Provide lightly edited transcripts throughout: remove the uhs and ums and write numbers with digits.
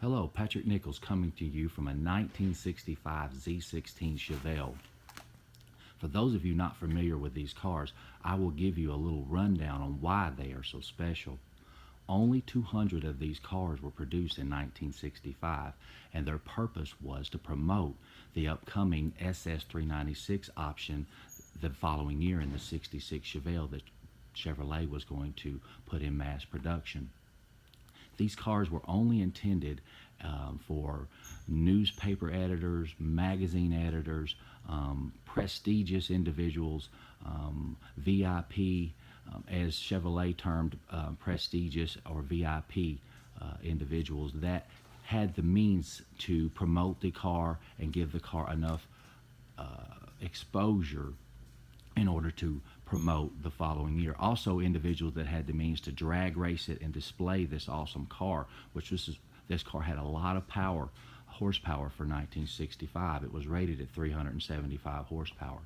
Hello, Patrick Nichols coming to you from a 1965 Z16 Chevelle. For those of you not familiar with these cars, I will give you a little rundown on why they are so special. Only 200 of these cars were produced in 1965, and their purpose was to promote the upcoming SS396 option the following year in the 66 Chevelle that Chevrolet was going to put in mass production. These cars were only intended for newspaper editors, magazine editors, prestigious individuals, VIP, as Chevrolet termed prestigious or VIP individuals that had the means to promote the car and give the car enough exposure in order to promote the following year. Also, individuals that had the means to drag race it and display this awesome car, which this car had a lot of horsepower for 1965. It was rated at 375 horsepower.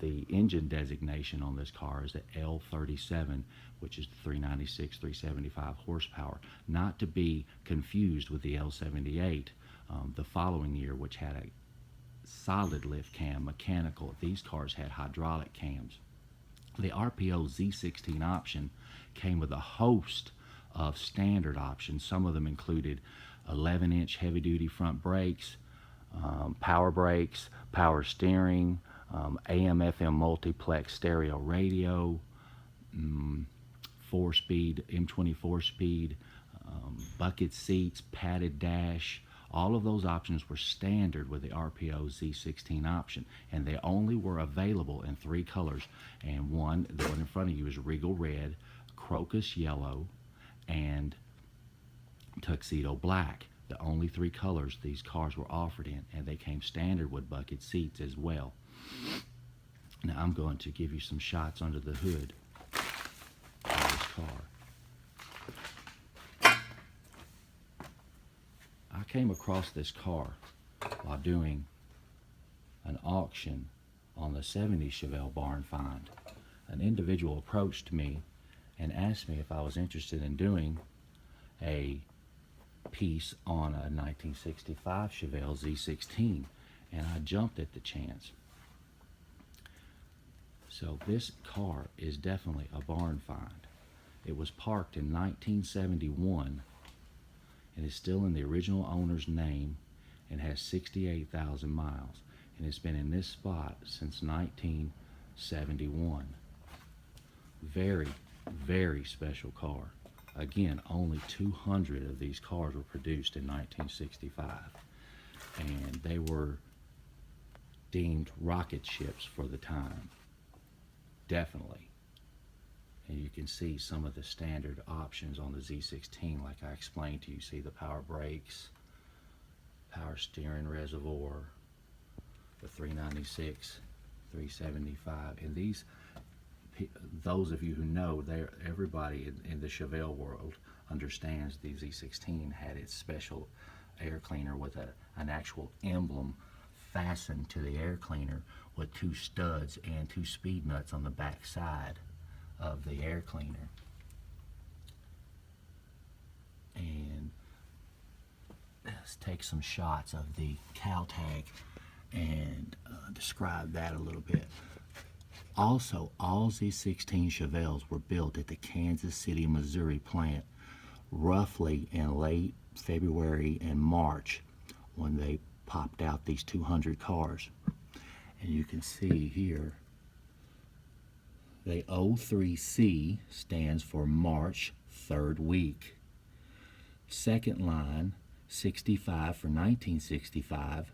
The engine designation on this car is at L37, which is 396, 375 horsepower, not to be confused with the L78 the following year, which had a solid lift cam mechanical. These cars had hydraulic cams. The RPO Z16 option came with a host of standard options. Some of them included 11-inch heavy-duty front brakes, power steering, AM/FM multiplex stereo radio, 4-speed M24 speed, bucket seats, padded dash. All of those options were standard with the RPO Z16 option, and they only were available in 3 colors. And the one in front of you is Regal Red, Crocus Yellow, and Tuxedo Black. The only 3 colors these cars were offered in, and they came standard with bucket seats as well. Now I'm going to give you some shots under the hood of this car. I came across this car while doing an auction on the 70 Chevelle barn find. An individual approached me and asked me if I was interested in doing a piece on a 1965 Chevelle Z16, and I jumped at the chance. So this car is definitely a barn find. It was parked in 1971 and is still in the original owner's name and has 68,000 miles, and it's been in this spot since 1971. Very, very special car. Again, only 200 of these cars were produced in 1965, and they were deemed rocket ships for the time. Definitely. And you can see some of the standard options on the Z16 like I explained to you. See the power brakes, power steering reservoir, the 396, 375. And those of you who know, everybody in the Chevelle world understands the Z16 had its special air cleaner with an actual emblem fastened to the air cleaner with 2 studs and 2 speed nuts on the back side of the air cleaner. And let's take some shots of the cowl tag and describe that a little bit. Also, all Z16 Chevelles were built at the Kansas City, Missouri plant roughly in late February and March when they popped out these 200 cars. And you can see here the 03C stands for March 3rd week. Second line, 65 for 1965.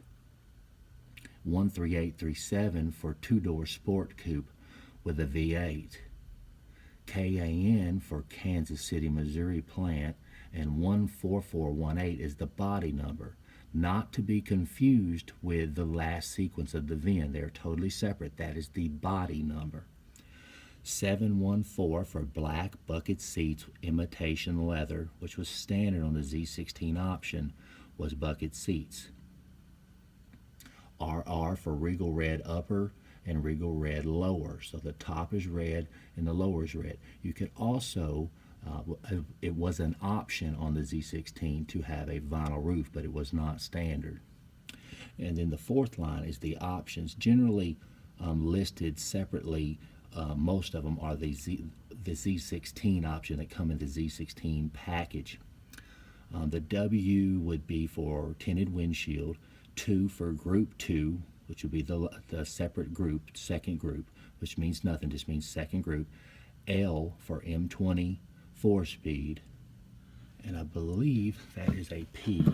13837 for 2-door sport coupe with a V8. KAN for Kansas City, Missouri plant, and 14418 is the body number. Not to be confused with the last sequence of the VIN. They're totally separate. That is the body number. 714 for black bucket seats, imitation leather, which was standard on the Z16 option, was bucket seats. RR for Regal Red upper and Regal Red lower. So the top is red and the lower is red. You could also It was an option on the Z16 to have a vinyl roof, but it was not standard. And then the fourth line is the options, generally listed separately. Most of them are the Z16 option that come in the Z16 package. The W would be for tinted windshield, 2 for group 2, which would be the separate group, second group, which means nothing, just means second group. L for M20 4-speed, and I believe that is a P.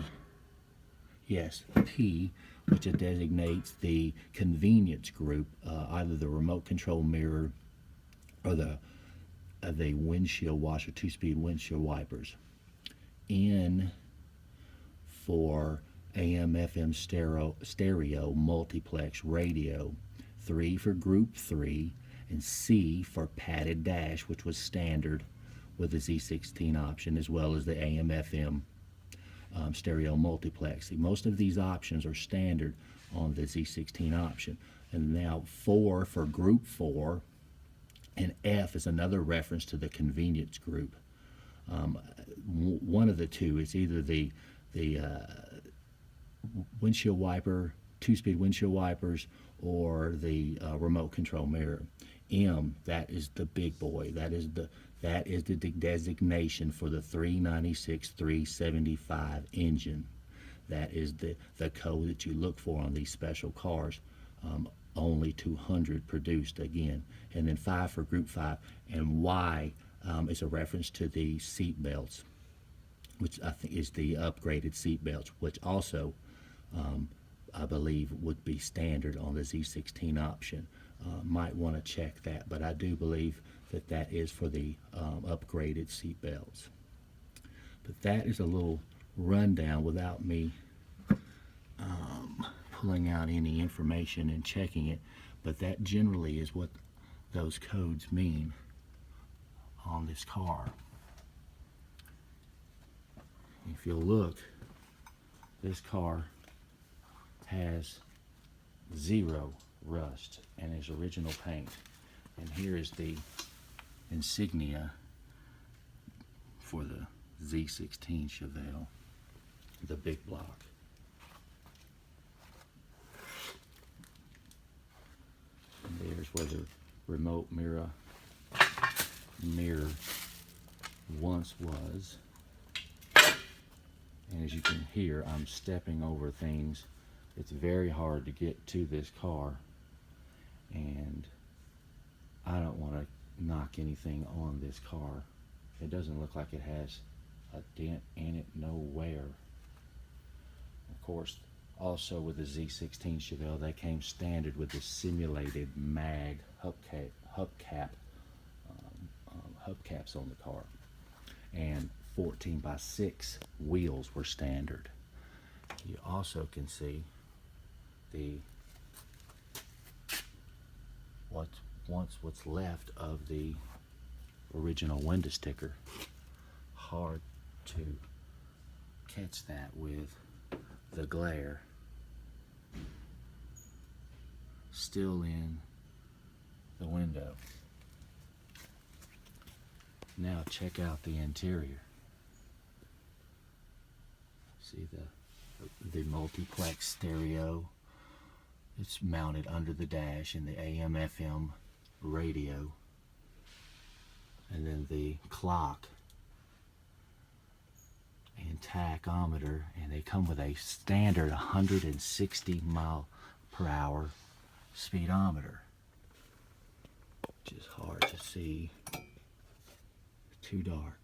Yes, P, which designates the convenience group, either the remote control mirror or the windshield washer, 2-speed windshield wipers. N for AM FM stereo multiplex radio, 3 for group 3, and C for padded dash, which was standard with the Z16 option, as well as the AM FM stereo multiplex. Most of these options are standard on the Z16 option. And now 4 for group 4, and F is another reference to the convenience group. One of the two is either the windshield wiper, 2-speed windshield wipers, or the remote control mirror. M, that is the big boy. That is the designation for the 396 375 engine. That is the code that you look for on these special cars. Only 200 produced again. And then 5 for group 5, and Y is a reference to the seat belts, which I think is the upgraded seat belts, which also I believe would be standard on the Z16 option. Might want to check that, but I do believe that is for the upgraded seat belts. But that is a little rundown without me pulling out any information and checking it, but that generally is what those codes mean on this car. If you'll look, this car has 0 rust and is original paint. And here is the insignia for the Z16 Chevelle, the big block. And there's where the remote mirror once was. And as you can hear, I'm stepping over things. It's very hard to get to this car, and I don't want to knock anything on this car. It doesn't look like it has a dent in it nowhere. Of course, also with the Z16 Chevelle, they came standard with the simulated mag hubcaps on the car, and 14x6 wheels were standard. You also can see what's left of the original window sticker. Hard to catch that with the glare. Still in the window. Now check out the interior. See the multiplex stereo. It's mounted under the dash, and the AM FM radio, and then the clock and tachometer, and they come with a standard 160 mph speedometer, which is hard to see, too dark.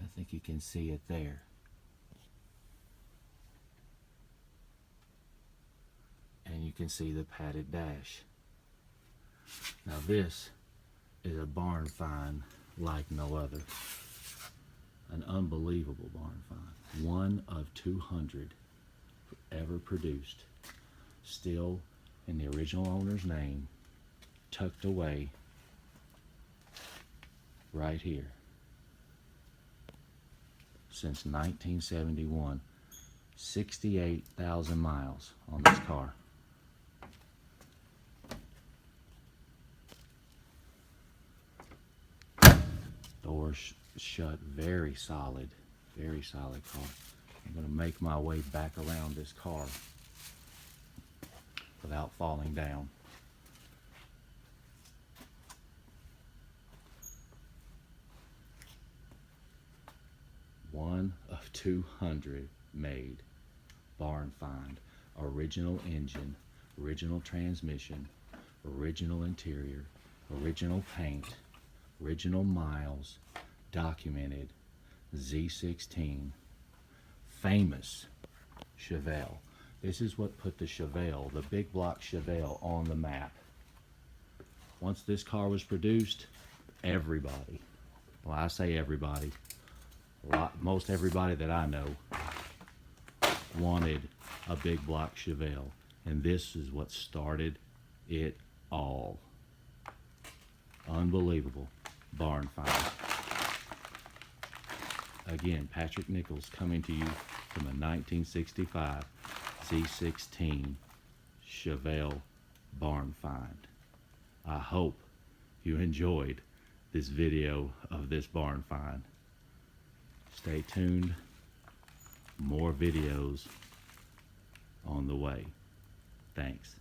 I think you can see it there. And you can see the padded dash. Now this is a barn find like no other. An unbelievable barn find. 1 of 200 ever produced. Still in the original owner's name, tucked away right here. Since 1971, 68,000 miles on this car. Doors shut, very solid car. I'm going to make my way back around this car without falling down. One of 200 made. Barn find. Original engine, original transmission, original interior, original paint, original miles, documented, Z16, famous Chevelle. This is what put the Chevelle, the big block Chevelle, on the map. Once this car was produced, everybody, well, I say everybody, most everybody that I know wanted a big block Chevelle, and this is what started it all. Unbelievable barn find. Again, Patrick Nichols coming to you from a 1965 Z16 Chevelle barn find. I hope you enjoyed this video of this barn find. Stay tuned. More videos on the way. Thanks.